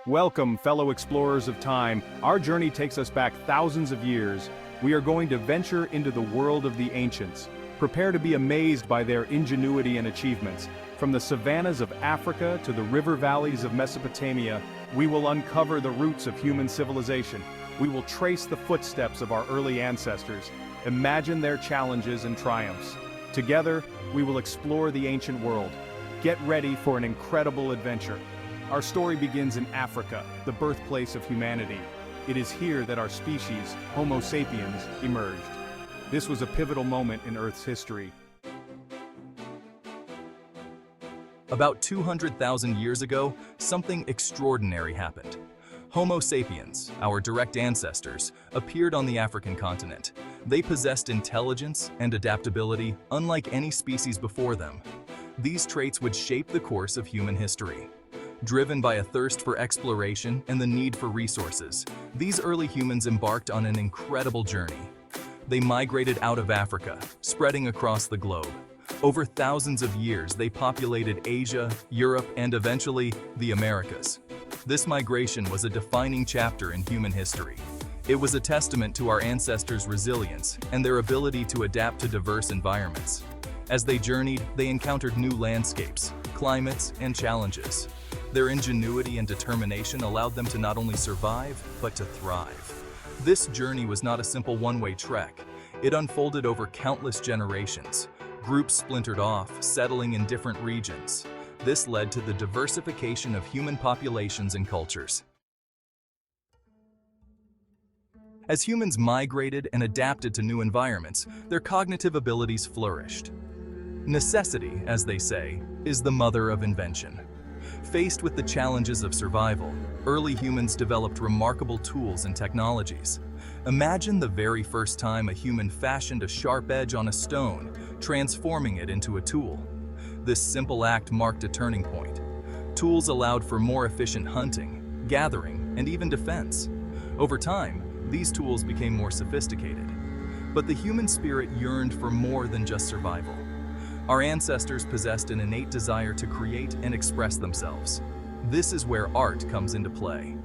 Welcome, fellow explorers of time. Our journey takes us back thousands of years. We are going to venture into the world of the ancients. Prepare to be amazed by their ingenuity and achievements. From the savannas of Africa to the river valleys of Mesopotamia, we will uncover the roots of human civilization. We will trace the footsteps of our early ancestors. Imagine their challenges and triumphs. Together, we will explore the ancient world. Get ready for an incredible adventure. Our story begins in Africa, the birthplace of humanity. It is here that our species, Homo sapiens, emerged. This was a pivotal moment in Earth's history. About 200,000 years ago, something extraordinary happened. Homo sapiens, our direct ancestors, appeared on the African continent. They possessed intelligence and adaptability unlike any species before them. These traits would shape the course of human history. Driven by a thirst for exploration and the need for resources, these early humans embarked on an incredible journey. They migrated out of Africa, spreading across the globe. Over thousands of years, they populated Asia, Europe, and eventually, the Americas. This migration was a defining chapter in human history. It was a testament to our ancestors' resilience and their ability to adapt to diverse environments. As they journeyed, they encountered new landscapes, climates, and challenges. Their ingenuity and determination allowed them to not only survive, but to thrive. This journey was not a simple one-way trek. It unfolded over countless generations. Groups splintered off, settling in different regions. This led to the diversification of human populations and cultures. As humans migrated and adapted to new environments, their cognitive abilities flourished. Necessity, as they say, is the mother of invention. Faced with the challenges of survival, early humans developed remarkable tools and technologies. Imagine the very first time a human fashioned a sharp edge on a stone, transforming it into a tool. This simple act marked a turning point. Tools allowed for more efficient hunting, gathering, and even defense. Over time, these tools became more sophisticated. But the human spirit yearned for more than just survival. Our ancestors possessed an innate desire to create and express themselves. This is where art comes into play.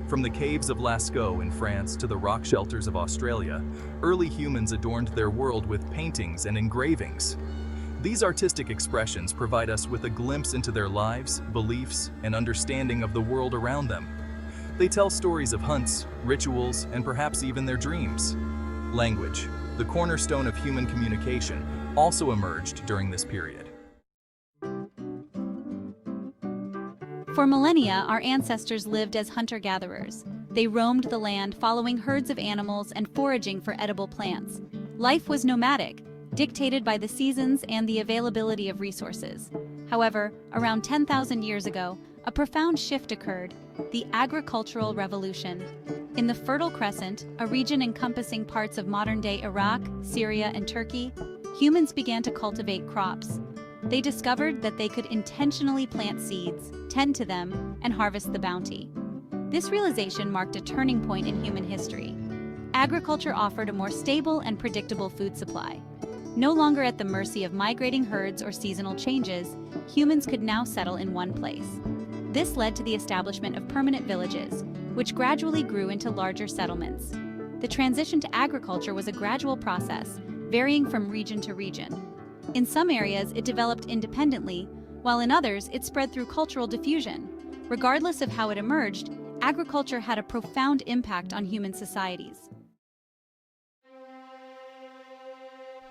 From the caves of Lascaux in France to the rock shelters of Australia, early humans adorned their world with paintings and engravings. These artistic expressions provide us with a glimpse into their lives, beliefs, and understanding of the world around them. They tell stories of hunts, rituals, and perhaps even their dreams. Language, the cornerstone of human communication, also emerged during this period. For millennia, our ancestors lived as hunter-gatherers. They roamed the land, following herds of animals and foraging for edible plants. Life was nomadic, dictated by the seasons and the availability of resources. However, around 10,000 years ago, a profound shift occurred: the agricultural revolution. In the Fertile Crescent, a region encompassing parts of modern-day Iraq, Syria, and Turkey, humans began to cultivate crops. They discovered that they could intentionally plant seeds, tend to them, and harvest the bounty. This realization marked a turning point in human history. Agriculture offered a more stable and predictable food supply. No longer at the mercy of migrating herds or seasonal changes, humans could now settle in one place. This led to the establishment of permanent villages, which gradually grew into larger settlements. The transition to agriculture was a gradual process, varying from region to region. In some areas, it developed independently, while in others, it spread through cultural diffusion. Regardless of how it emerged, agriculture had a profound impact on human societies.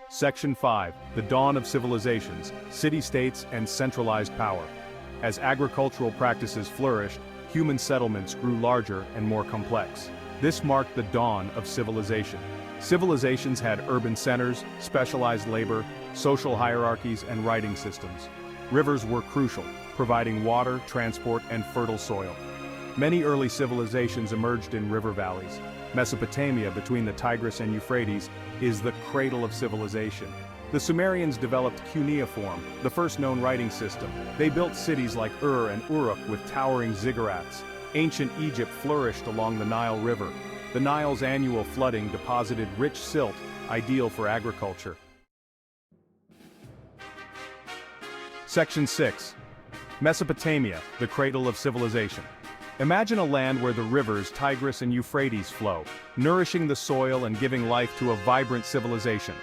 Section 5. The Dawn of Civilizations, City-States, and Centralized Power. As agricultural practices flourished, human settlements grew larger and more complex. This marked the dawn of civilization. Civilizations had urban centers, specialized labor, social hierarchies, and writing systems. Rivers were crucial, providing water, transport, and fertile soil. Many early civilizations emerged in river valleys. Mesopotamia, between the Tigris and Euphrates, is the cradle of civilization. The Sumerians developed cuneiform, the first known writing system. They built cities like Ur and Uruk with towering ziggurats. Ancient Egypt flourished along the Nile River. The Nile's annual flooding deposited rich silt, ideal for agriculture. Section 6. Mesopotamia, the cradle of civilization. Imagine a land where the rivers Tigris and Euphrates flow, nourishing the soil and giving life to a vibrant civilization.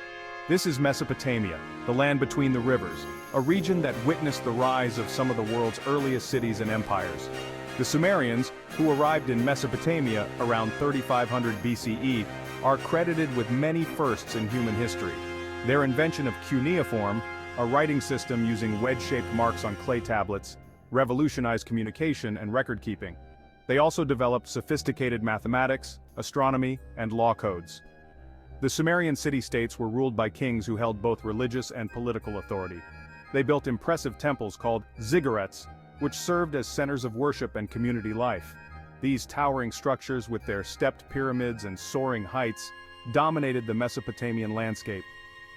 This is Mesopotamia, the land between the rivers, a region that witnessed the rise of some of the world's earliest cities and empires. The Sumerians, who arrived in Mesopotamia around 3500 BCE, are credited with many firsts in human history. Their invention of cuneiform, a writing system using wedge-shaped marks on clay tablets, revolutionized communication and record-keeping. They also developed sophisticated mathematics, astronomy, and law codes. The Sumerian city-states were ruled by kings who held both religious and political authority. They built impressive temples called ziggurats, which served as centers of worship and community life. These towering structures, with their stepped pyramids and soaring heights, dominated the Mesopotamian landscape.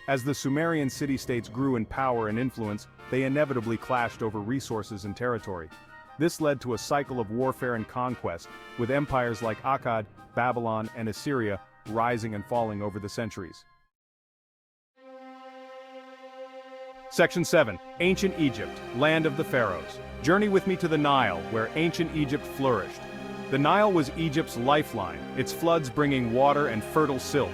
As the Sumerian city-states grew in power and influence, they inevitably clashed over resources and territory. This led to a cycle of warfare and conquest, with empires like Akkad, Babylon, and Assyria rising and falling over the centuries. Section 7. Ancient Egypt, Land of the Pharaohs. Journey with me to the Nile, where ancient Egypt flourished. The Nile was Egypt's lifeline, its floods bringing water and fertile silt.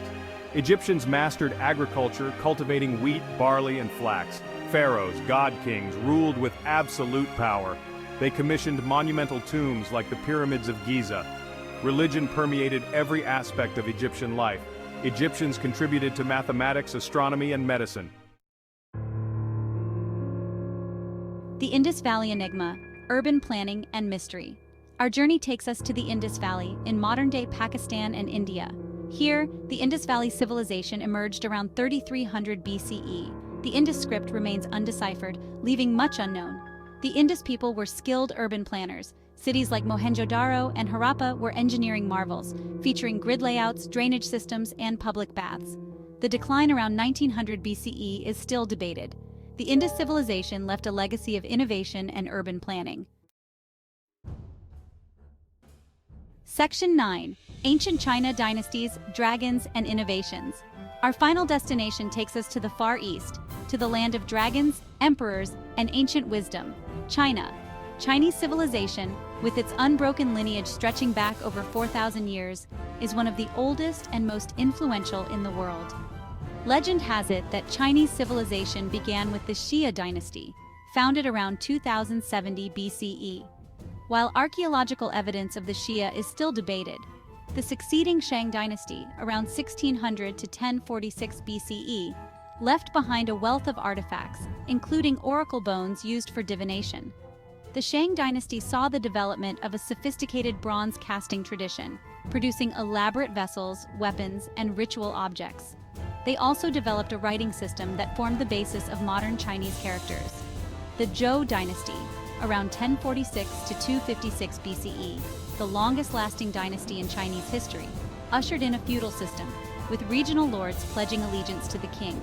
Egyptians mastered agriculture, cultivating wheat, barley, and flax. Pharaohs, god-kings, ruled with absolute power. They commissioned monumental tombs like the pyramids of Giza. Religion permeated every aspect of Egyptian life. Egyptians contributed to mathematics, astronomy, and medicine. The Indus Valley Enigma, Urban Planning and Mystery. Our journey takes us to the Indus Valley in modern-day Pakistan and India. Here, the Indus Valley civilization emerged around 3300 BCE. The Indus script remains undeciphered, leaving much unknown. The Indus people were skilled urban planners. Cities like Mohenjo-daro and Harappa were engineering marvels, featuring grid layouts, drainage systems, and public baths. The decline around 1900 BCE is still debated. The Indus civilization left a legacy of innovation and urban planning. Section 9. Ancient China Dynasties, Dragons, and Innovations. Our final destination takes us to the Far East, to the land of dragons, emperors, and ancient wisdom, China. Chinese civilization, with its unbroken lineage stretching back over 4,000 years, is one of the oldest and most influential in the world. Legend has it that Chinese civilization began with the Xia dynasty, founded around 2070 BCE. While archaeological evidence of the Xia is still debated, the succeeding Shang dynasty, around 1600 to 1046 BCE, left behind a wealth of artifacts, including oracle bones used for divination. The Shang dynasty saw the development of a sophisticated bronze casting tradition, producing elaborate vessels, weapons, and ritual objects. They also developed a writing system that formed the basis of modern Chinese characters. The Zhou dynasty, around 1046 to 256 BCE, the longest-lasting dynasty in Chinese history, ushered in a feudal system, with regional lords pledging allegiance to the king.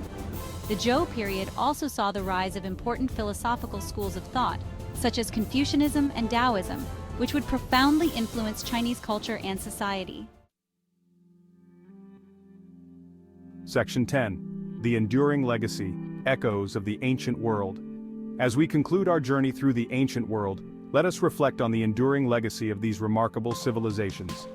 The Zhou period also saw the rise of important philosophical schools of thought, such as Confucianism and Taoism, which would profoundly influence Chinese culture and society. Section 10. The Enduring Legacy, Echoes of the Ancient World. As we conclude our journey through the ancient world, let us reflect on the enduring legacy of these remarkable civilizations.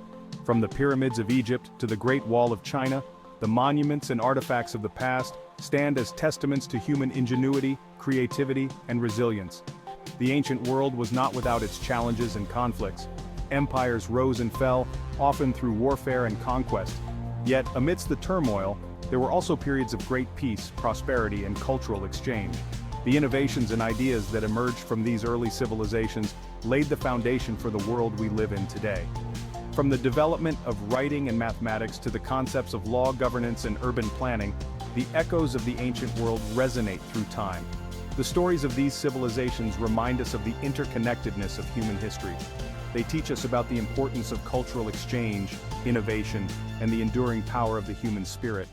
From the pyramids of Egypt to the Great Wall of China, the monuments and artifacts of the past stand as testaments to human ingenuity, creativity, and resilience. The ancient world was not without its challenges and conflicts. Empires rose and fell, often through warfare and conquest. Yet, amidst the turmoil, there were also periods of great peace, prosperity, and cultural exchange. The innovations and ideas that emerged from these early civilizations laid the foundation for the world we live in today. From the development of writing and mathematics to the concepts of law, governance, and urban planning, the echoes of the ancient world resonate through time. The stories of these civilizations remind us of the interconnectedness of human history. They teach us about the importance of cultural exchange, innovation, and the enduring power of the human spirit.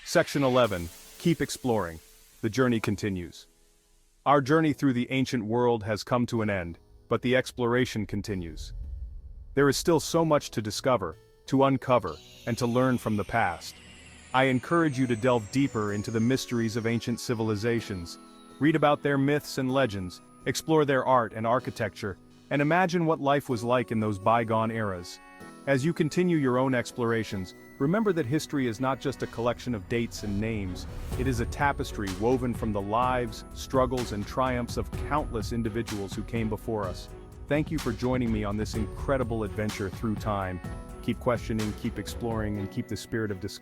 Section 11. Keep exploring. The journey continues. Our journey through the ancient world has come to an end, but the exploration continues. There is still so much to discover, to uncover, and to learn from the past. I encourage you to delve deeper into the mysteries of ancient civilizations. Read about their myths and legends, Explore their art and architecture, and imagine what life was like in those bygone eras. As you continue your own explorations, remember that history is not just a collection of dates and names, it is a tapestry woven from the lives, struggles, and triumphs of countless individuals who came before us. Thank you for joining me on this incredible adventure through time. Keep questioning, keep exploring, and keep the spirit of discovery.